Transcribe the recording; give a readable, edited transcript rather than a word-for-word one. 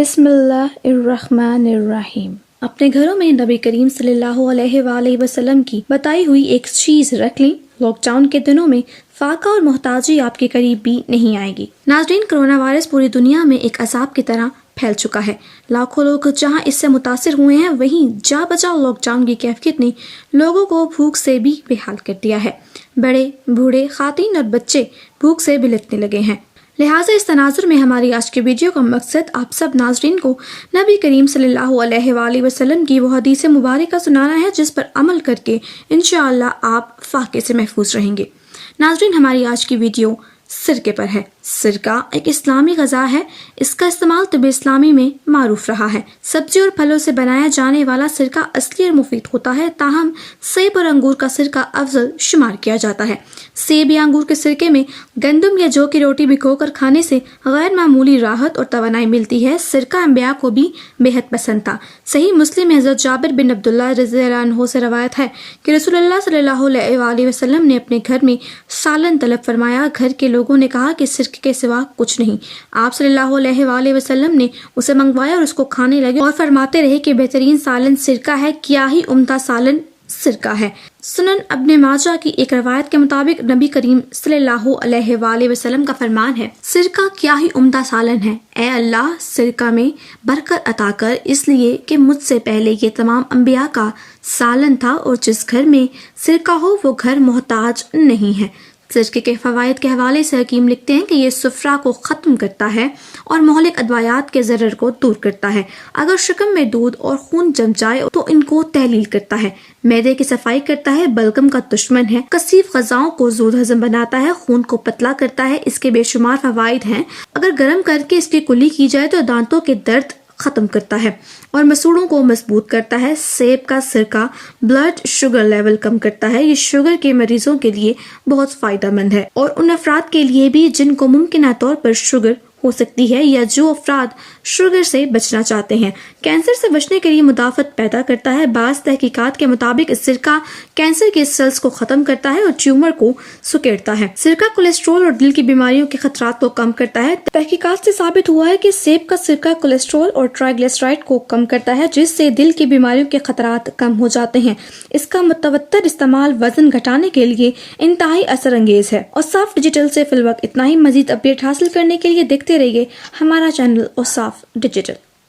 بسم اللہ الرحمن الرحیم۔ اپنے گھروں میں نبی کریم صلی اللہ علیہ وآلہ وسلم کی بتائی ہوئی ایک چیز رکھ لیں، لاک ڈاؤن کے دنوں میں فاقہ اور محتاجی آپ کے قریب بھی نہیں آئے گی۔ ناظرین، کرونا وائرس پوری دنیا میں ایک عذاب کی طرح پھیل چکا ہے۔ لاکھوں لوگ جہاں اس سے متاثر ہوئے ہیں، وہیں جا بجا لاک ڈاؤن کی کیفیت نے لوگوں کو بھوک سے بھی بے حال کر دیا ہے۔ بڑے، بوڑھے، خواتین اور بچے بھوک سے بلکنے لگے ہیں۔ لہٰذا اس تناظر میں ہماری آج کے ویڈیو کا مقصد آپ سب ناظرین کو نبی کریم صلی اللہ علیہ وآلہ وسلم کی وہ حدیث مبارکہ سنانا ہے جس پر عمل کر کے انشاءاللہ آپ فاقے سے محفوظ رہیں گے۔ ناظرین، ہماری آج کی ویڈیو سرکے پر ہے۔ سرکہ ایک اسلامی غذا ہے۔ اس کا استعمال طب اسلامی میں معروف رہا ہے۔ سبزی اور پھلوں سے بنایا جانے والا سرکہ اصلی اور مفید ہوتا ہے، تاہم سیب اور انگور کا سرکہ افضل شمار کیا جاتا ہے۔ سیب یا انگور کے سرکے میں گندم یا جو کی روٹی بھگو کر کھانے سے غیر معمولی راحت اور توانائی ملتی ہے۔ سرکہ انبیاء کو بھی بے حد پسند تھا۔ صحیح مسلم میں حضرت جابر بن عبداللہ رضی اللہ عنہ سے روایت ہے کہ رسول اللہ صلی اللہ علیہ وآلہ وسلم نے اپنے گھر میں سالن طلب فرمایا۔ گھر کے لوگوں نے کہا کہ سرکے کے سوا کچھ نہیں۔ آپ صلی اللہ علیہ وآلہ وسلم نے اسے منگوایا اور اس کو کھانے لگے اور فرماتے رہے کہ بہترین سالن سرکہ ہے، کیا ہی عمدہ سالن سرکہ ہے۔ سنن ابن ماجہ کی ایک روایت کے مطابق نبی کریم صلی اللہ علیہ وآلہ وسلم کا فرمان ہے، سرکہ کیا ہی عمدہ سالن ہے، اے اللہ سرکہ میں برکت عطا کر، اس لیے کہ مجھ سے پہلے یہ تمام انبیاء کا سالن تھا، اور جس گھر میں سرکہ ہو وہ گھر محتاج نہیں ہے۔ سرکے کے فوائد کے حوالے سے حکیم لکھتے ہیں کہ یہ صفرا کو ختم کرتا ہے اور مہلک ادویات کے ضرر کو دور کرتا ہے۔ اگر شکم میں دودھ اور خون جم جائے تو ان کو تحلیل کرتا ہے، معدے کی صفائی کرتا ہے، بلغم کا دشمن ہے، کثیف غذاؤں کو زود ہضم بناتا ہے، خون کو پتلا کرتا ہے۔ اس کے بے شمار فوائد ہیں۔ اگر گرم کر کے اس کی کلی کی جائے تو دانتوں کے درد ختم کرتا ہے اور مسوڑوں کو مضبوط کرتا ہے۔ سیب کا سرکہ بلڈ شوگر لیول کم کرتا ہے۔ یہ شوگر کے مریضوں کے لیے بہت فائدہ مند ہے، اور ان افراد کے لیے بھی جن کو ممکنہ طور پر شوگر ہو سکتی ہے یا جو افراد شوگر سے بچنا چاہتے ہیں۔ کینسر سے بچنے کے لیے مدافعت پیدا کرتا ہے۔ بعض تحقیقات کے مطابق سرکہ کینسر کے سیلز کو ختم کرتا ہے اور ٹیومر کو سکیڑتا ہے۔ سرکہ کولیسٹرول اور دل کی بیماریوں کے خطرات کو کم کرتا ہے۔ تحقیقات سے ثابت ہوا ہے کہ سیب کا سرکہ کولیسٹرول اور ٹرائیگلیسرائڈ کو کم کرتا ہے، جس سے دل کی بیماریوں کے خطرات کم ہو جاتے ہیں۔ اس کا متواتر استعمال وزن گھٹانے کے لیے انتہائی اثر انگیز ہے۔ اوصاف ڈیجیٹل سے فی الوقت اتنا ہی۔ مزید اپڈیٹ حاصل کرنے کے لیے دیکھتے رہیے ہمارا چینل اوصاف ڈیجیٹل۔